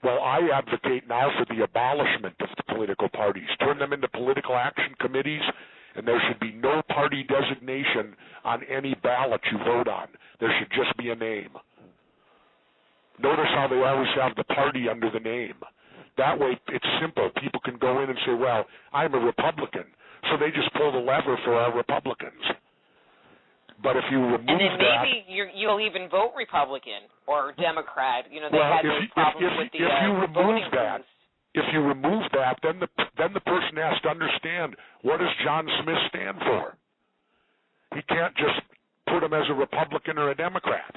Well, I advocate now for the abolishment of the political parties. Turn them into political action committees, and there should be no party designation on any ballot you vote on. There should just be a name. Notice how they always have the party under the name. That way, it's simple. People can go in and say, well, I'm a Republican, so they just pull the lever for our Republicans. But if you remove and then that, maybe you'll even vote Republican or Democrat. You know, they had those problems with the voting booths. If you remove that, then the person has to understand, what does John Smith stand for? He can't just put him as a Republican or a Democrat.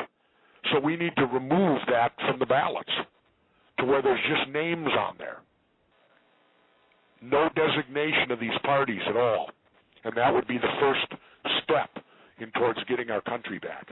So we need to remove that from the ballots to where there's just names on there. No designation of these parties at all. And that would be the first step in towards getting our country back.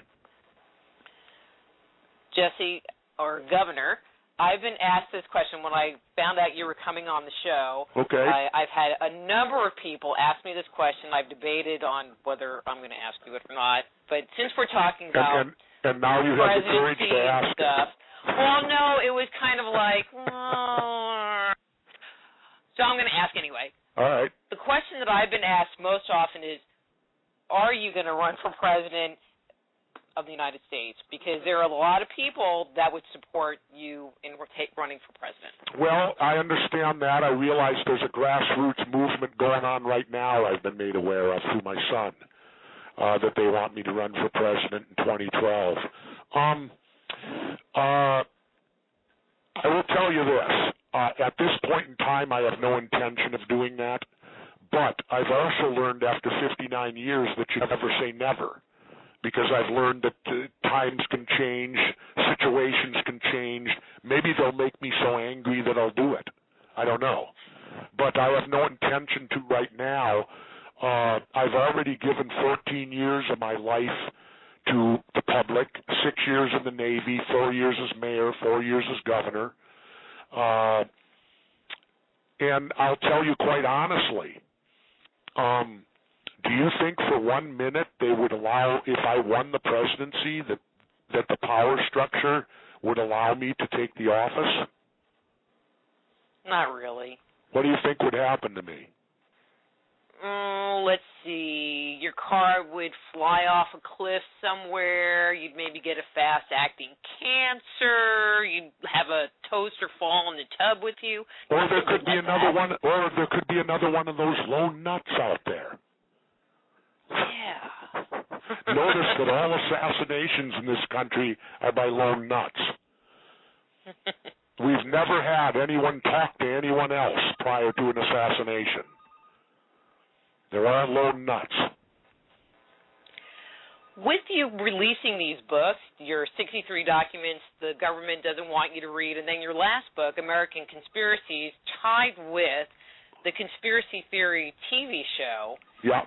Jesse, or Governor, I've been asked this question when I found out you were coming on the show. Okay. I've had a number of people ask me this question. I've debated on whether I'm going to ask you it or not. But since we're talking about and now you have the courage to ask stuff, well, no, it was kind of like, so I'm going to ask anyway. All right. The question that I've been asked most often is, are you going to run for president of the United States? Because there are a lot of people that would support you in running for president. Well, I understand that. I realize there's a grassroots movement going on right now I've been made aware of through my son, that they want me to run for president in 2012. I will tell you this. At this point in time, I have no intention of doing that. But I've also learned after 59 years that you never say never, because I've learned that times can change, situations can change. Maybe they'll make me so angry that I'll do it. I don't know. But I have no intention to right now. I've already given 14 years of my life to the public, 6 years in the Navy, 4 years as mayor, 4 years as governor. And I'll tell you quite honestly, do you think for 1 minute they would allow, if I won the presidency, that the power structure would allow me to take the office? Not really. What do you think would happen to me? Let's see. Your car would fly off a cliff somewhere. You'd maybe get a fast-acting cancer. You'd have a toaster fall in the tub with you. Or there could be another one. Or there could be another one of those lone nuts out there. Yeah. Notice that all assassinations in this country are by lone nuts. We've never had anyone talk to anyone else prior to an assassination. There are lone nuts. With you releasing these books, your 63 documents the government doesn't want you to read, and then your last book, American Conspiracies, tied with the Conspiracy Theory TV show. Yeah.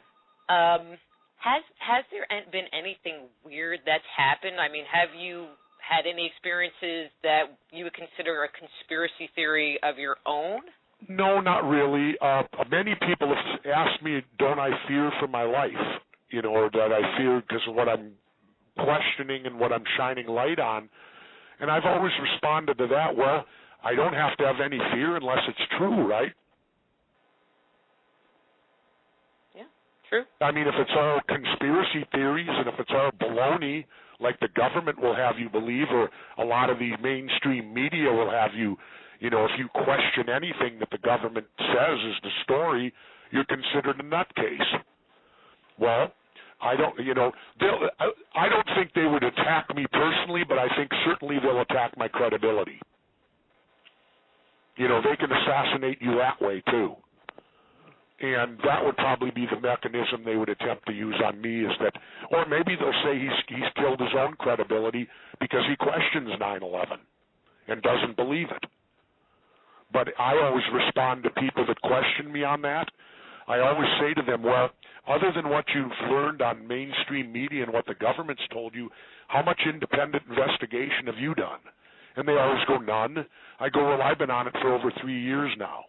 Has there been anything weird that's happened? I mean, have you had any experiences that you would consider a conspiracy theory of your own? No, not really. Many people have asked me, don't I fear for my life? You know, or that I fear because of what I'm questioning and what I'm shining light on. And I've always responded to that, well, I don't have to have any fear unless it's true, right? Yeah, true. I mean, if it's all conspiracy theories and if it's all baloney, like the government will have you believe, or a lot of the mainstream media will have you, you know, if you question anything that the government says is the story, you're considered a nutcase. Well, I don't think they would attack me personally, but I think certainly they'll attack my credibility. You know, they can assassinate you that way too. And that would probably be the mechanism they would attempt to use on me, is that, or maybe they'll say he's killed his own credibility because he questions 9/11 and doesn't believe it. But I always respond to people that question me on that. I always say to them, well, other than what you've learned on mainstream media and what the government's told you, how much independent investigation have you done? And they always go, none. I go, well, I've been on it for over 3 years now.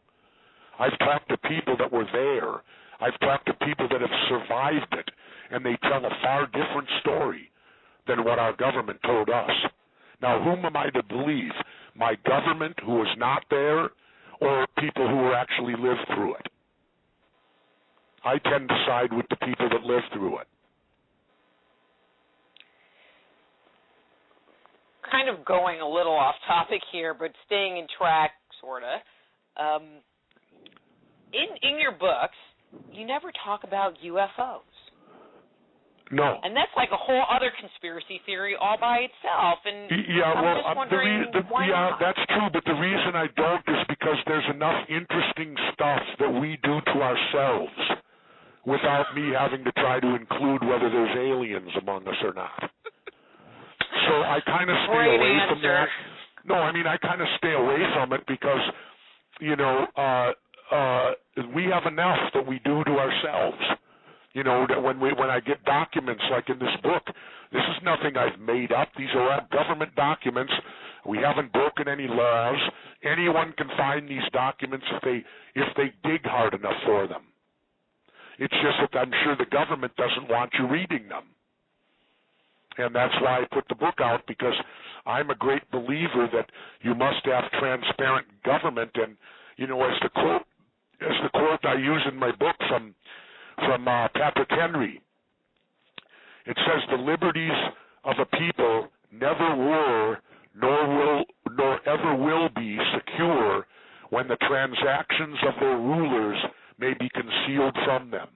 I've talked to people that were there. I've talked to people that have survived it, and they tell a far different story than what our government told us. Now, whom am I to believe? my government who was not there, or people who actually lived through it. I tend to side with the people that lived through it. Kind of going a little off topic here, but staying in track, sort of. In your books, you never talk about UFOs. No. And that's like a whole other conspiracy theory all by itself. And yeah, I'm well, just wondering why not? That's true, but the reason I don't is because there's enough interesting stuff that we do to ourselves without me having to try to include whether there's aliens among us or not. So I kind of stay away from that. No, I mean, I kind of stay away from it because, you know, we have enough that we do to ourselves. You know, that when I get documents like in this book, this is nothing I've made up. These are government documents. We haven't broken any laws. Anyone can find these documents if they dig hard enough for them. It's just that I'm sure the government doesn't want you reading them. And that's why I put the book out, because I'm a great believer that you must have transparent government. And, you know, as the quote I use in my book from Patrick Henry, it says the liberties of a people never were nor ever will be secure when the transactions of their rulers may be concealed from them.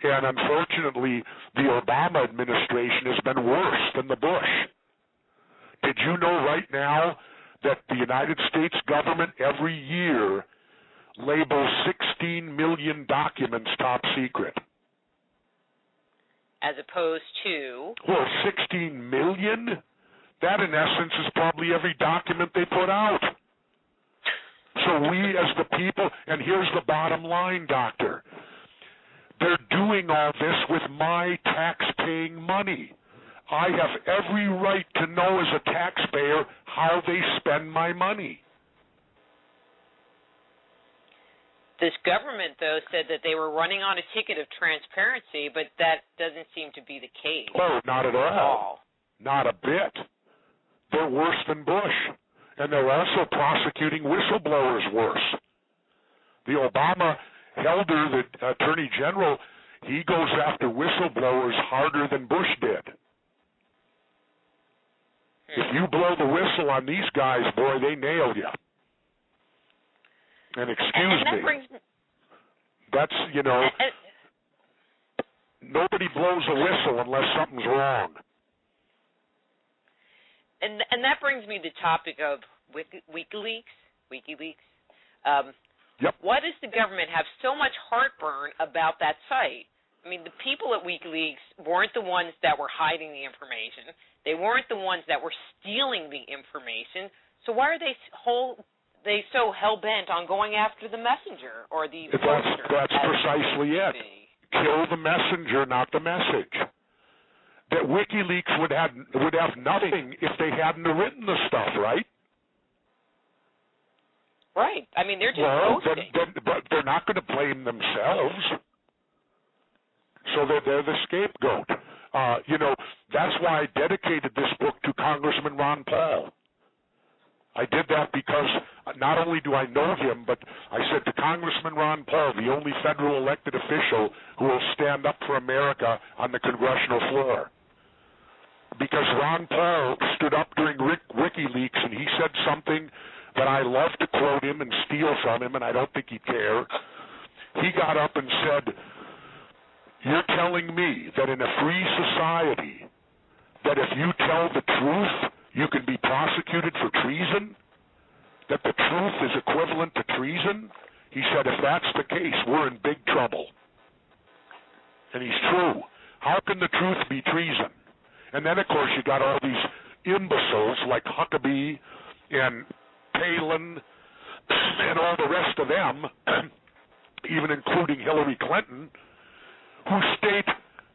And unfortunately, the Obama administration has been worse than the Bush. Did you know right now that the United States government every year labels 16 million documents top secret? As opposed to? Well, 16 million? That, in essence, is probably every document they put out. So we, as the people, and here's the bottom line, Doctor, they're doing all this with my tax-paying money. I have every right to know as a taxpayer how they spend my money. This government, though, said that they were running on a ticket of transparency, but that doesn't seem to be the case. Oh, not at all. Not a bit. They're worse than Bush. And they're also prosecuting whistleblowers worse. The Obama Helder, the Attorney General, he goes after whistleblowers harder than Bush did. If you blow the whistle on these guys, boy, they nail you. And excuse me, that's, you know, nobody blows a whistle unless something's wrong. And that brings me to the topic of WikiLeaks. Yep. Why does the government have so much heartburn about that site? I mean, the people at WikiLeaks weren't the ones that were hiding the information. They weren't the ones that were stealing the information. So why are they so hell-bent on going after the messenger or the poster? That's precisely it. Kill the messenger, not the message. That WikiLeaks would have nothing if they hadn't written the stuff, right? Right. I mean, they're just posting. But they're not going to blame themselves. So they're the scapegoat. You know, that's why I dedicated this book to Congressman Ron Paul. I did that because not only do I know him, but I said to Congressman Ron Paul, the only federal elected official who will stand up for America on the congressional floor. Because Ron Paul stood up during WikiLeaks and he said something that I love to quote him and steal from him, and I don't think he'd care. He got up and said, "You're telling me that in a free society, that if you tell the truth, you can be prosecuted for treason? That the truth is equivalent to treason?" He said, if that's the case, we're in big trouble. And he's true. How can the truth be treason? And then, of course, you got all these imbeciles like Huckabee and Palin and all the rest of them, even including Hillary Clinton, who state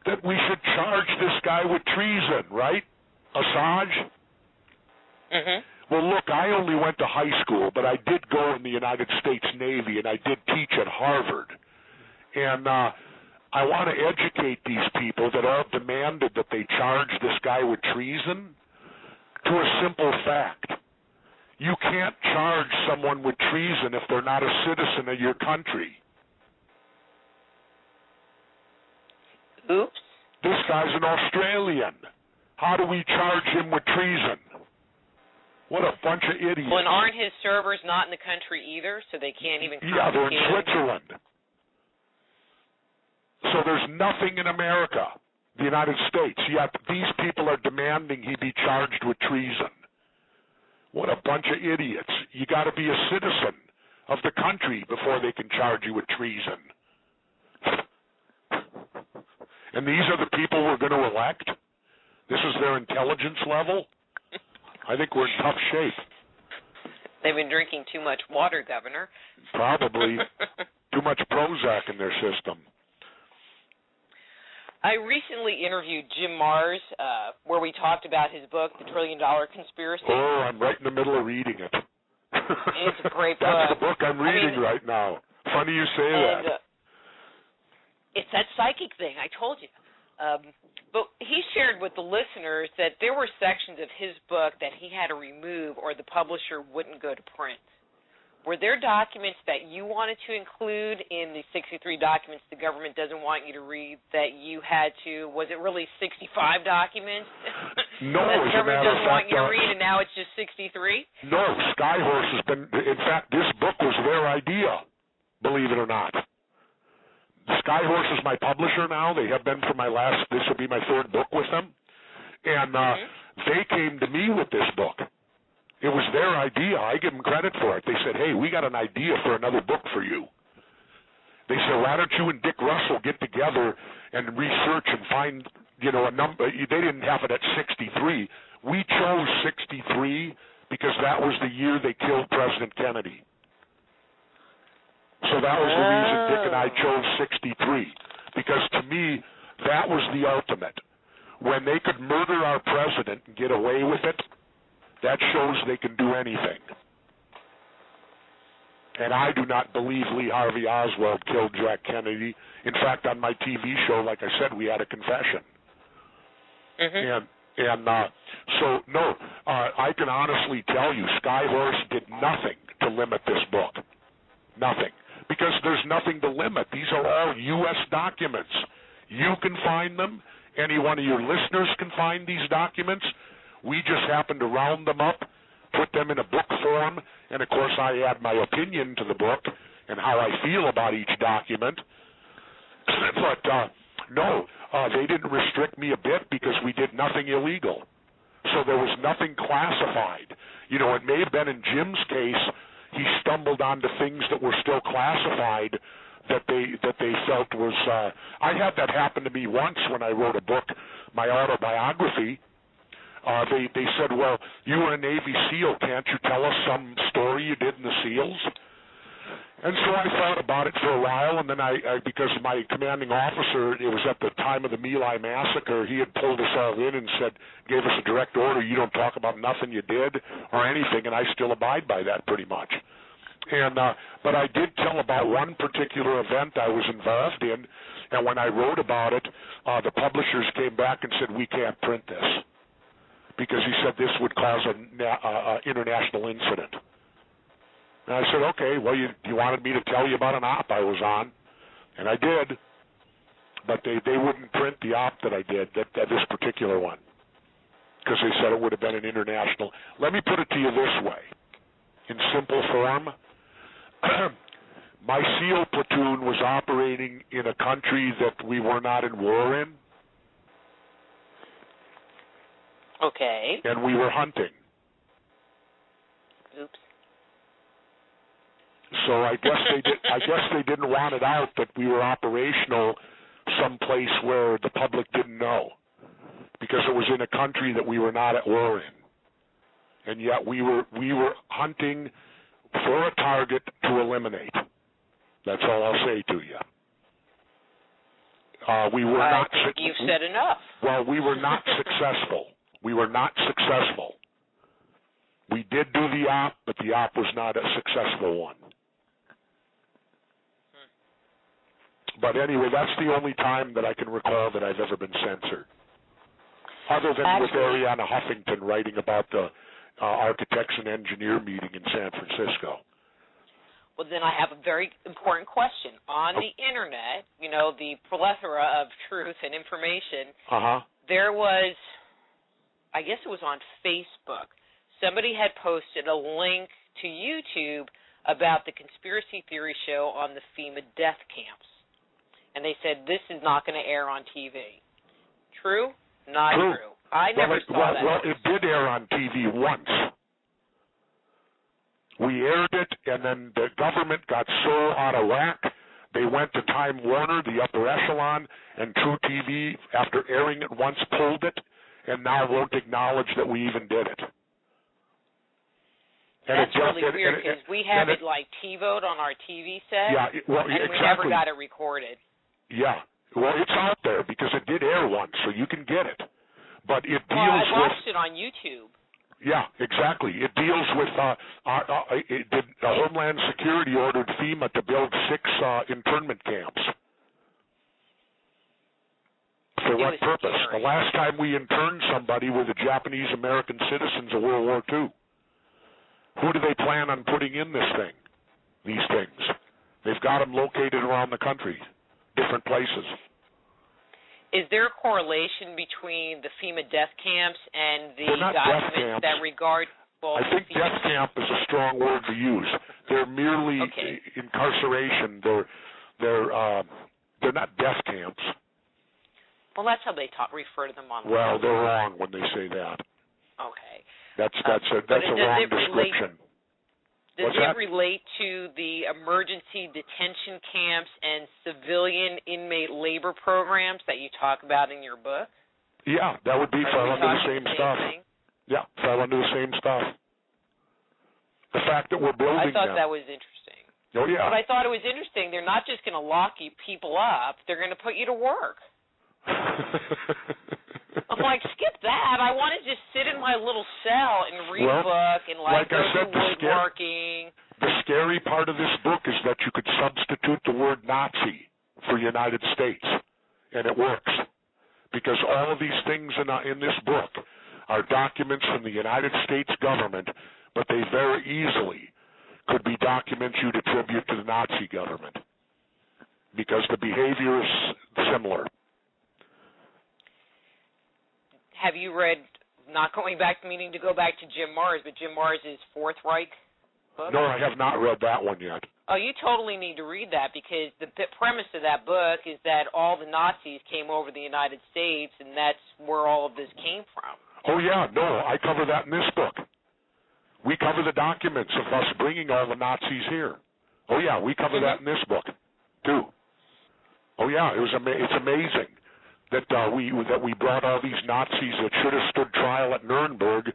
that we should charge this guy with treason, right? Assange? Mm-hmm. Well, look, I only went to high school, but I did go in the United States Navy, and I did teach at Harvard. And I want to educate these people that all demanded that they charge this guy with treason. to a simple fact. You can't charge someone with treason if they're not a citizen of your country. Oops. This guy's an Australian. How do we charge him with treason? What a bunch of idiots. Well, and aren't his servers not in the country either, so they can't even Yeah, they're in confiscate him? Switzerland. So there's nothing in America, the United States, yet these people are demanding he be charged with treason. What a bunch of idiots. You got to be a citizen of the country before they can charge you with treason. And these are the people we're going to elect? This is their intelligence level? I think we're in tough shape. They've been drinking too much water, Governor. Probably. Too much Prozac in their system. I recently interviewed Jim Marrs, where we talked about his book, The $1 Trillion Conspiracy. Oh, I'm right in the middle of reading it. It's a great book. That's the book I'm reading right now. Funny you say that. It's that psychic thing, I told you. But he shared with the listeners that there were sections of his book that he had to remove or the publisher wouldn't go to print. Were there documents that you wanted to include in the 63 documents the government doesn't want you to read that you had to? Was it really 65 documents? No, that the government doesn't want you to read, and now it's just 63? No, Skyhorse has been. In fact, this book was their idea, believe it or not. Skyhorse is my publisher now. They have been for this will be my third book with them. And they came to me with this book. It was their idea. I give them credit for it. They said, hey, we got an idea for another book for you. They said, why don't you and Dick Russell get together and research and find, a number. They didn't have it at 63. We chose 63 because that was the year they killed President Kennedy. So that was the reason Dick and I chose 63, because to me, that was the ultimate. When they could murder our president and get away with it, that shows they can do anything. And I do not believe Lee Harvey Oswald killed Jack Kennedy. In fact, on my TV show, like I said, we had a confession. Mm-hmm. I can honestly tell you, Skyhorse did nothing to limit this book. Nothing. Because there's nothing to limit. These are all U.S. documents. You can find them. Any one of your listeners can find these documents. We just happen to round them up, put them in a book form, and of course I add my opinion to the book and how I feel about each document. But they didn't restrict me a bit because we did nothing illegal. So there was nothing classified. It may have been in Jim's case, he stumbled onto things that were still classified that they felt was... I had that happen to me once when I wrote a book, my autobiography. They said, well, you were a Navy SEAL. Can't you tell us some story you did in the SEALs? And so I thought about it for a while, and then because my commanding officer, it was at the time of the My Lai massacre, he had pulled us all in and gave us a direct order, you don't talk about nothing you did or anything, and I still abide by that pretty much. And but I did tell about one particular event I was involved in, and when I wrote about it, the publishers came back and said, we can't print this, because he said this would cause an international incident. And I said, okay, well, you wanted me to tell you about an op I was on, and I did, but they wouldn't print the op that I did, this particular one, because they said it would have been an international. Let me put it to you this way, in simple form. My SEAL platoon was operating in a country that we were not in war in. Okay. And we were hunting. Oops. So I guess they didn't want it out that we were operational someplace where the public didn't know, because it was in a country that we were not at war in, and yet we were hunting for a target to eliminate. That's all I'll say to you. We were not. You've said enough. Well, we were not successful. We were not successful. We did do the op, but the op was not a successful one. But anyway, that's the only time that I can recall that I've ever been censored. Other than Actually, with Ariana Huffington writing about the architects and engineer meeting in San Francisco. Well, then I have a very important question. On the Internet, the plethora of truth and information, there was, I guess it was on Facebook, somebody had posted a link to YouTube about the conspiracy theory show on the FEMA death camps. And they said, this is not going to air on TV. True? Not true. I never saw that. Well, it did air on TV once. We aired it, and then the government got so out of whack, they went to Time Warner, the upper echelon, and Tru-TV, after airing it once, pulled it, and now won't acknowledge that we even did it. That's really weird, because we have it like TiVoed on our TV set, and we never got it recorded. Yeah. Well, it's out there, because it did air once, so you can get it. But it deals I watched it on YouTube. Yeah, exactly. It deals with Homeland Security ordered FEMA to build 6 internment camps. For what purpose? Scary. The last time we interned somebody were the Japanese American citizens of World War II. Who do they plan on putting in these things? They've got them located around the country, different places. Is there a correlation between the FEMA death camps and the documents that regard? I think death camp is a strong word to use. They're merely incarceration. They're not death camps. Well, that's how they refer to them online. Well, they're wrong when they say that. Okay. That's a wrong description. Does it relate to the emergency detention camps and civilian inmate labor programs that you talk about in your book? Yeah, that would fall under the same stuff. Yeah, fall under the same stuff. The fact that we're building I thought that was interesting. Oh, yeah. But I thought it was interesting. They're not just going to lock people up. They're going to put you to work. I'm like, skip that. I want to just sit in my little cell and read a book and go do woodworking. The scary part of this book is that you could substitute the word Nazi for United States, and it works. Because all of these things in this book are documents from the United States government, but they very easily could be documents you'd attribute to the Nazi government because the behavior is similar. Have you read, not meaning to go back to Jim Mars, but Jim Mars' Fourth Reich book? No, I have not read that one yet. Oh, you totally need to read that, because the premise of that book is that all the Nazis came over the United States, and that's where all of this came from. Oh, yeah, no, I cover that in this book. We cover the documents of us bringing all the Nazis here. Oh, yeah, we cover that in this book, too. Oh, yeah, it's amazing that we brought all these Nazis that should have stood trial at Nuremberg.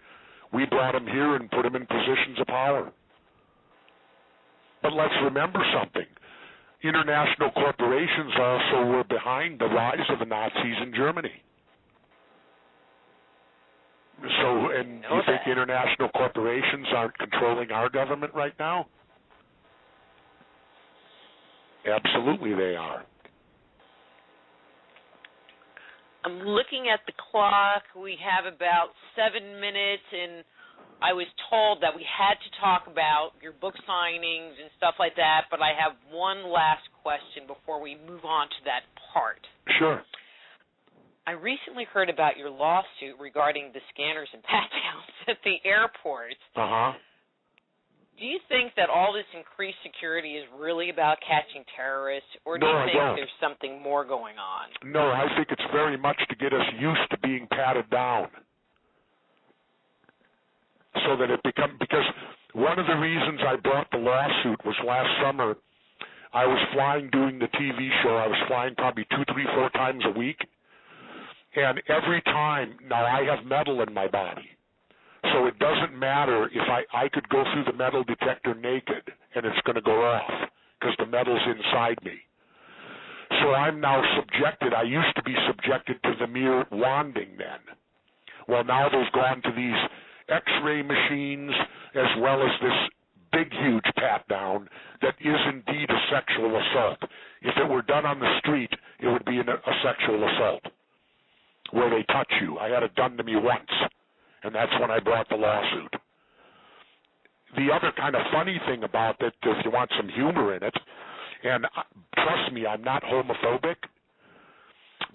We brought them here and put them in positions of power. But let's remember something. International corporations also were behind the rise of the Nazis in Germany. So, and you think international corporations aren't controlling our government right now? Absolutely they are. I'm looking at the clock. We have about 7 minutes, and I was told that we had to talk about your book signings and stuff like that, but I have one last question before we move on to that part. Sure. I recently heard about your lawsuit regarding the scanners and pat-downs at the airports. Uh-huh. Do you think that all this increased security is really about catching terrorists, or do you think there's something more going on? No, I think it's very much to get us used to being patted down. So that it because one of the reasons I brought the lawsuit was last summer, I was flying doing the TV show. I was flying probably 2, 3, 4 times a week. And every time, now I have metal in my body. So it doesn't matter if I could go through the metal detector naked and it's going to go off because the metal's inside me. So I'm now subjected. I used to be subjected to the mere wanding then. Well, now they've gone to these X-ray machines as well as this big, huge pat-down that is indeed a sexual assault. If it were done on the street, it would be a sexual assault. where they touch you. I had it done to me once, and that's when I brought the lawsuit. The other kind of funny thing about it, if you want some humor in it, and trust me, I'm not homophobic,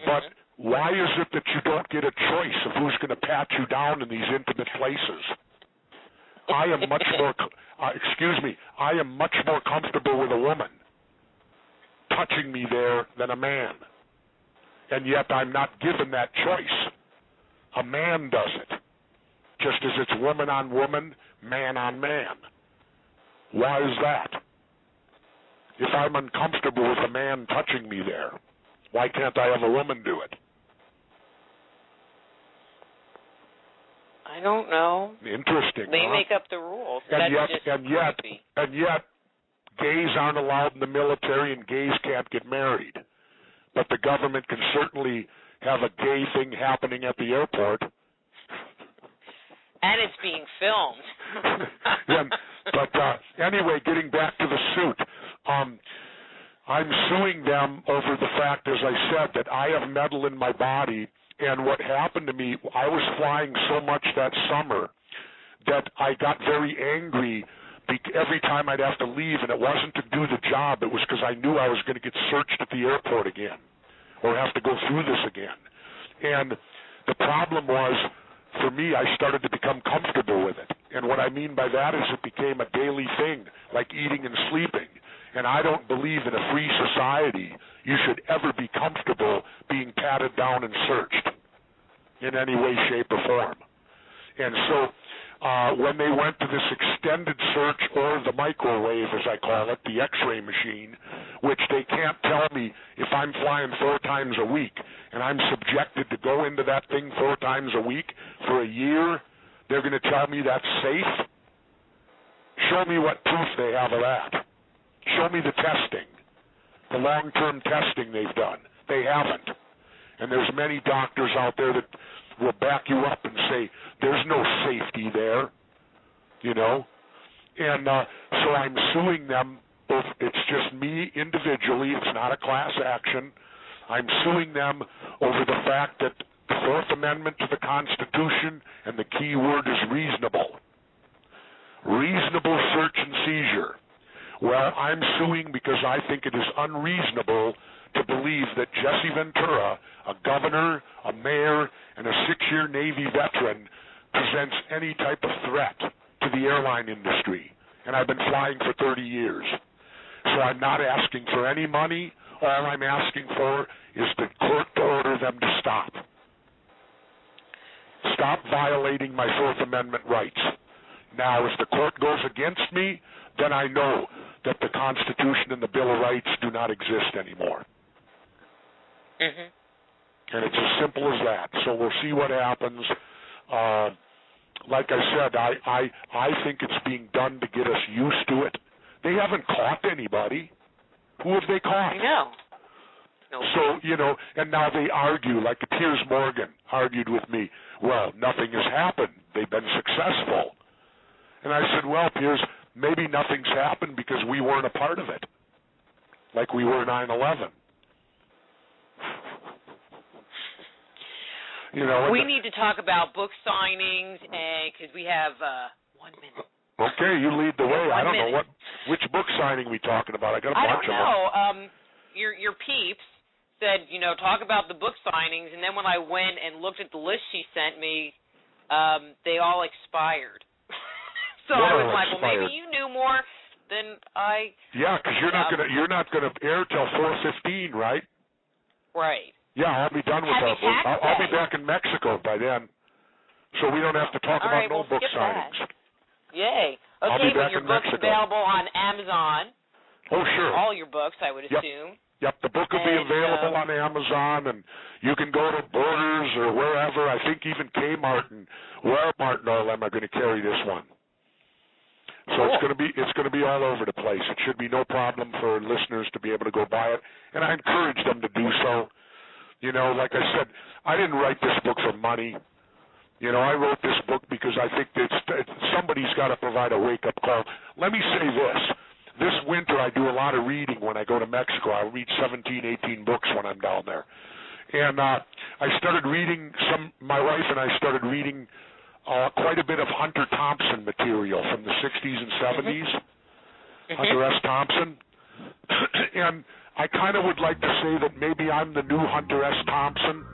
but why is it that you don't get a choice of who's going to pat you down in these intimate places? I am much more, I am much more comfortable with a woman touching me there than a man. And yet I'm not given that choice. A man does it. Just as it's woman on woman, man on man. Why is that? If I'm uncomfortable with a man touching me there, why can't I have a woman do it? I don't know. Interesting. They huh? make up the rules. And That's yet, gays aren't allowed in the military, and gays can't get married. But the government can certainly have a gay thing happening at the airport. And it's being filmed. Anyway, getting back to the suit, I'm suing them over the fact, as I said, that I have metal in my body. And what happened to me, I was flying so much that summer that I got very angry every time I'd have to leave, and it wasn't to do the job. It was because I knew I was going to get searched at the airport again or have to go through this again. And the problem was, for me, I started to become comfortable with it. And what I mean by that is it became a daily thing, like eating and sleeping. And I don't believe in a free society you should ever be comfortable being patted down and searched in any way, shape, or form. And so when they went to this extended search, or the microwave, as I call it, the X-ray machine, which they can't tell me if I'm flying 4 times a week and I'm subjected to go into that thing 4 times a week for a year, they're going to tell me that's safe? Show me what proof they have of that. Show me the testing, the long-term testing they've done. They haven't. And there's many doctors out there that will back you up and say, there's no safety there, you know. And so I'm suing them. It's just me individually. It's not a class action. I'm suing them over the fact that the Fourth Amendment to the Constitution, and the key word is reasonable. Reasonable search and seizure. Well, I'm suing because I think it is unreasonable to believe that Jesse Ventura, a governor, a mayor, and a 6-year Navy veteran, presents any type of threat to the airline industry. And I've been flying for 30 years. So I'm not asking for any money. All I'm asking for is the court to order them to stop. Stop violating my Fourth Amendment rights. Now, if the court goes against me, then I know that the Constitution and the Bill of Rights do not exist anymore. And it's as simple as that. So we'll see what happens. Like I said, I think it's being done to get us used to it. They haven't caught anybody. Who have they caught? I know. So, you know, and now they argue, like Piers Morgan argued with me, well, nothing has happened. They've been successful. And I said, well, Piers, maybe nothing's happened because we weren't a part of it, like we were 9/11. You know, we need to talk about book signings, because we have 1 minute. Okay, you lead the way. I don't minute. know which book signing we talking about. I got a bunch of them. I don't know. Your peeps said, you know, talk about the book signings, and then when I went and looked at the list she sent me, they all expired. So I was like, well, maybe you knew more than I. Yeah, because you're not gonna air till 4:15, right? Right. Yeah, I'll be done with that book. I'll be back in Mexico by then, so we don't have to talk about no book signings. That. Yay. I'll Okay, be back but your in book's Mexico. available on Amazon. Oh, sure. All your books, I would assume. Yep, the book will be available on Amazon, and you can go to Borders or wherever. I think even Kmart and Walmart and all them are going to carry this one. So cool. it's going to be all over the place. It should be no problem for listeners to be able to go buy it, and I encourage them to do so. You know, like I said, I didn't write this book for money. You know, I wrote this book because I think that somebody's got to provide a wake-up call. Let me say this. This winter I do a lot of reading when I go to Mexico. I read 17, 18 books when I'm down there. And I started reading my wife and I started reading quite a bit of Hunter Thompson material from the 60s and 70s, Hunter S. Thompson. And I kind of would like to say that maybe I'm the new Hunter S. Thompson,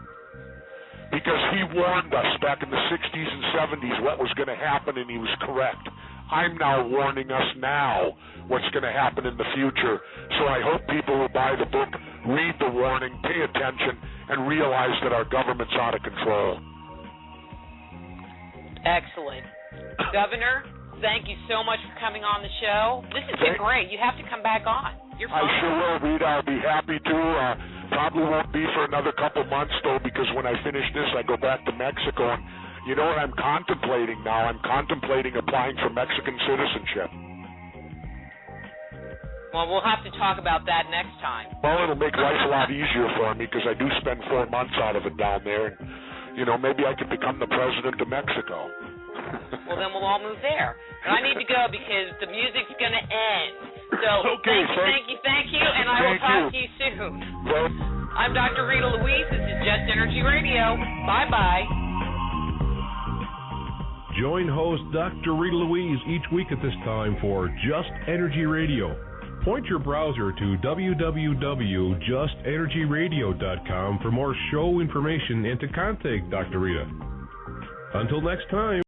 because he warned us back in the 60s and 70s what was going to happen, and he was correct. I'm now warning us now what's going to happen in the future. So I hope people will buy the book, read the warning, pay attention, and realize that our government's out of control. Excellent. Governor, thank you so much for coming on the show. This has been great. You have to come back on. You're fine. I sure will, Rita. I'll be happy to. Probably won't be for another couple months, though, because when I finish this, I go back to Mexico. And you know what I'm contemplating now? I'm contemplating applying for Mexican citizenship. Well, we'll have to talk about that next time. Well, it'll make life a lot easier for me, because I do spend 4 months out of it down there. And, you know, maybe I could become the president of Mexico. Well, then we'll all move there. And I need to go because the music's going to end. So okay, thank you, and I will talk to you soon. Well, I'm Dr. Rita Louise. This is Just Energy Radio. Bye-bye. Join host Dr. Rita Louise each week at this time for Just Energy Radio. Point your browser to www.justenergyradio.com for more show information and to contact Dr. Rita. Until next time.